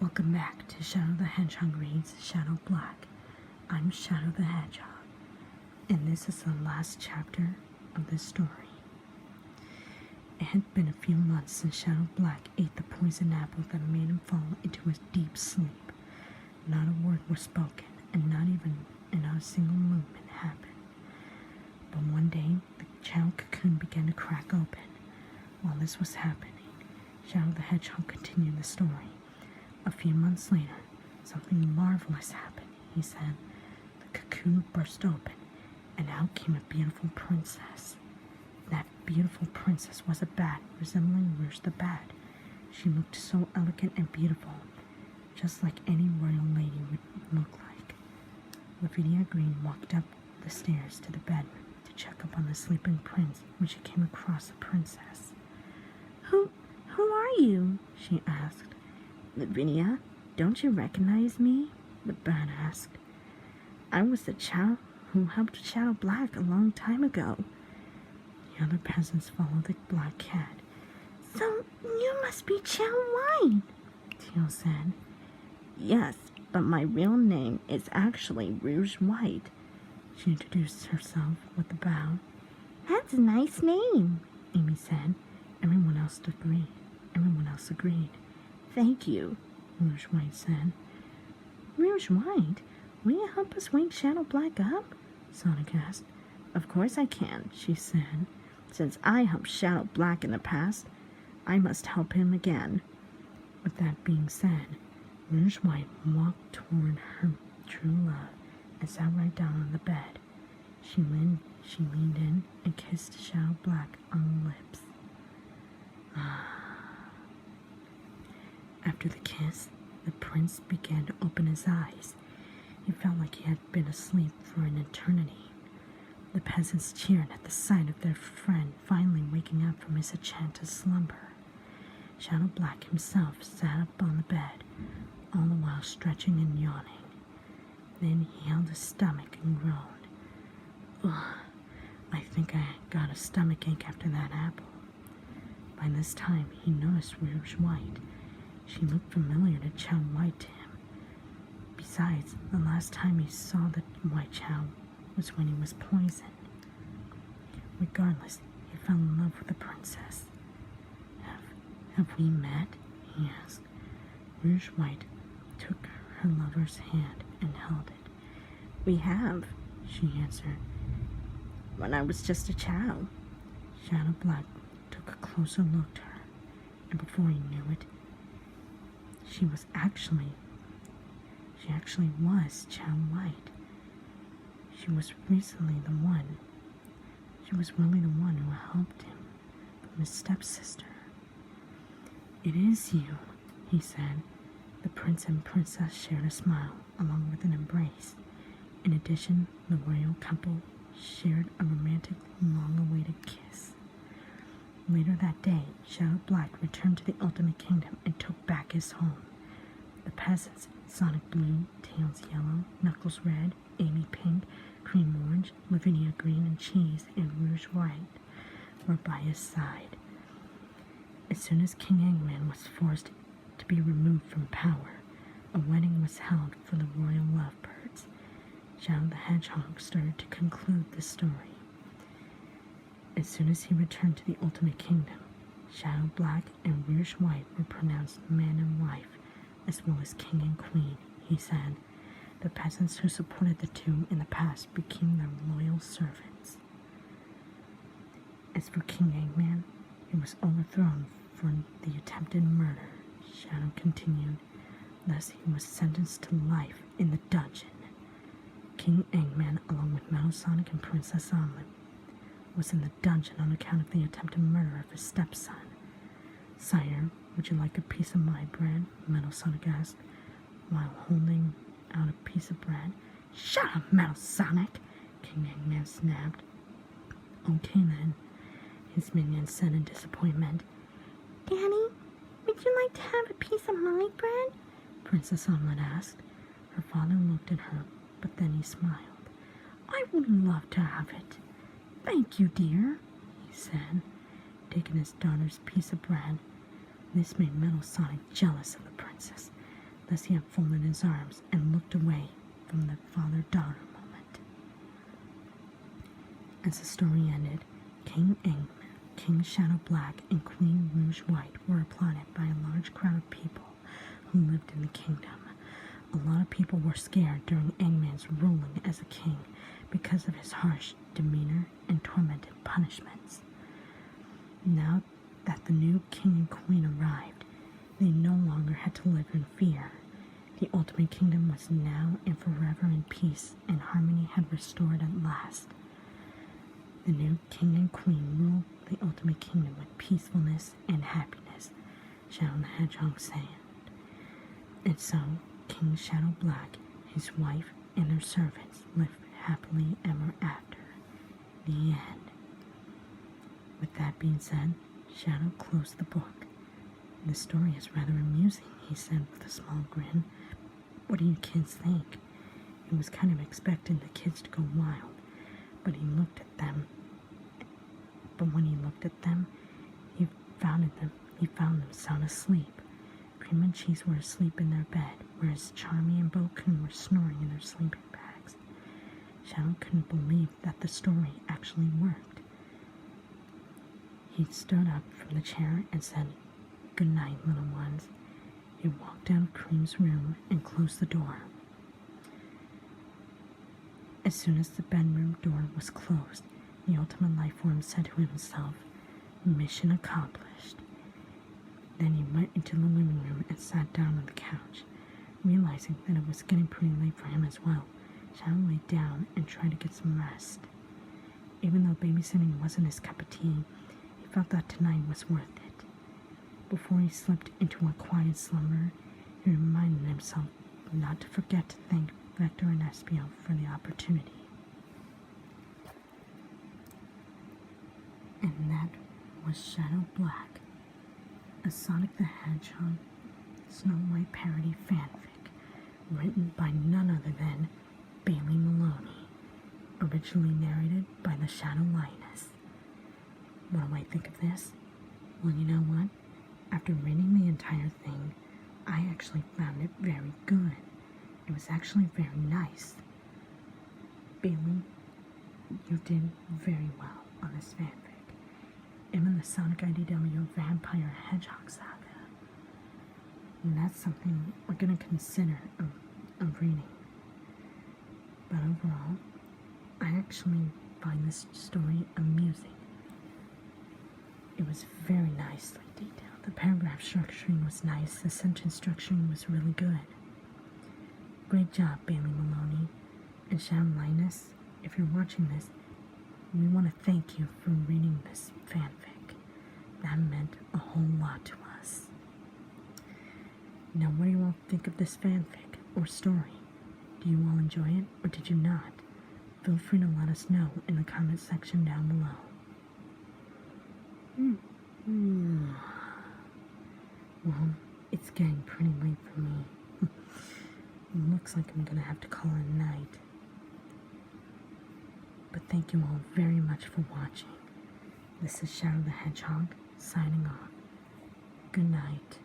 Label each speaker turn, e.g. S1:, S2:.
S1: Welcome back to Shadow the Hedgehog reads Shadow Black. I'm Shadow the Hedgehog, and this is the last chapter of this story. It had been a few months since Shadow Black ate the poison apple that made him fall into a deep sleep. Not a word was spoken, and not a single movement happened. But one day, the child cocoon began to crack open. While this was happening, Shadow the Hedgehog continued the story. A few months later, something marvelous happened, he said. The cocoon burst open, and out came a beautiful princess. That beautiful princess was a bat resembling Rouge the Bat. She looked so elegant and beautiful, just like any royal lady would look like. Lavinia Green walked up the stairs to the bedroom to check up on the sleeping prince when she came across the princess. Who are you? She asked. Lavinia, don't you recognize me? The bat asked. I was the child who helped Shadow Black a long time ago. The other peasants followed the black cat. So you must be Shadow White, Teal said. Yes, but my real name is actually Rouge White. She introduced herself with a bow. That's a nice name, Amy said. Everyone else agreed. Thank you, Rouge White said. Rouge White? Will you help us wake Shadow Black up? Sonic asked. Of course I can, she said. Since I helped Shadow Black in the past, I must help him again. With that being said, Rouge White walked toward her true love and sat right down on the bed. She leaned in and kissed Shadow Black on the lips. After the kiss, the prince began to open his eyes. He felt like he had been asleep for an eternity. The peasants cheered at the sight of their friend finally waking up from his enchanted slumber. Shadow Black himself sat up on the bed, all the while stretching and yawning. Then he held his stomach and groaned. Ugh, I think I got a stomachache after that apple. By this time, he noticed Rouge White. She looked familiar to Chow White to him. Besides, the last time he saw the White Chow was when he was poisoned. Regardless, he fell in love with the princess. Have we met? He asked. Rouge White took her lover's hand and held it. We have, she answered. When I was just a chow. Shadow Black took a closer look to her, and before he knew it, she actually was Chow White. She was really the one who helped him from his stepsister. It is you, he said. The prince and princess shared a smile along with an embrace. In addition, the royal couple shared a romantic, long-awaited kiss. Later that day, Shadow Black returned to the Ultimate Kingdom and took back his home. The peasants, Sonic Blue, Tails Yellow, Knuckles Red, Amy Pink, Cream Orange, Lavinia Green, and Cheese, and Rouge White, were by his side. As soon as King Eggman was forced to be removed from power, a wedding was held for the royal lovebirds. Shadow the Hedgehog started to conclude the story. As soon as he returned to the Ultimate Kingdom, Shadow Black and Rouge White were pronounced man and wife, as well as king and queen, he said. The peasants who supported the two in the past became their loyal servants. As for King Eggman, he was overthrown for the attempted murder, Shadow continued. Thus he was sentenced to life in the dungeon. King Eggman, along with Metal Sonic and Princess Omelette, was in the dungeon on account of the attempted murder of his stepson. Sire, would you like a piece of my bread? Metal Sonic asked, while holding out a piece of bread. Shut up, Metal Sonic! King Eggman snapped. Okay then, his minion said in disappointment. Danny, would you like to have a piece of my bread? Princess Omelette asked. Her father looked at her, but then he smiled. I would love to have it. Thank you, dear, he said, taking his daughter's piece of bread. This made Metal Sonic jealous of the princess. thus he had folded his arms and looked away from the father-daughter moment. As the story ended, King Eggman, King Shadow Black, and Queen Rouge White were applauded by a large crowd of people who lived in the kingdom. A lot of people were scared during Eggman's ruling as a king because of his harsh demeanor and tormented punishments. Now that the new king and queen arrived, they no longer had to live in fear. The ultimate kingdom was now and forever in peace, and harmony had restored at last. The new king and queen ruled the ultimate kingdom with peacefulness and happiness, Shadow the Hedgehog said. And so, King Shadow Black, his wife, and their servants lived happily ever after. The end. With that being said, Shadow closed the book. The story is rather amusing, he said with a small grin. What do you kids think? He was kind of expecting the kids to go wild, but when he looked at them, he found them sound asleep. Cream and Cheese were asleep in their bed, whereas Charmy and Bo-kun were snoring in their sleeping bags. Shadow couldn't believe that the story actually worked. He stood up from the chair and said, "Good night, little ones." He walked out of Cream's room and closed the door. As soon as the bedroom door was closed, the ultimate life form said to himself, "Mission accomplished." Then he went into the living room and sat down on the couch. Realizing that it was getting pretty late for him as well, Shadow lay down and tried to get some rest. Even though babysitting wasn't his cup of tea, he felt that tonight was worth it. Before he slipped into a quiet slumber, he reminded himself not to forget to thank Vector and Espio for the opportunity. And that was Shadow Black, a Sonic the Hedgehog Snow White parody fanfic written by none other than Bailey Maloney, originally narrated by the Shadow Lioness. What do I think of this? Well, you know what? After reading the entire thing, I actually found it very good. It was actually very nice. Bailey, you did very well on this fanfic. Even the Sonic IDW Vampire Hedgehog saga. And that's something we're going to consider of reading. But overall, I actually find this story amusing. It was very nicely detailed. The paragraph structuring was nice. The sentence structuring was really good. Great job, Bailey Maloney. And Shadow Lioness, if you're watching this, we want to thank you for reading this fanfic. That meant a whole lot to us. Now, what do you all think of this fanfic or story? Do you all enjoy it, or did you not? Feel free to let us know in the comment section down below. Well, it's getting pretty late for me. It looks like I'm gonna have to call it a night. But thank you all very much for watching. This is Shadow the Hedgehog, signing off. Good night.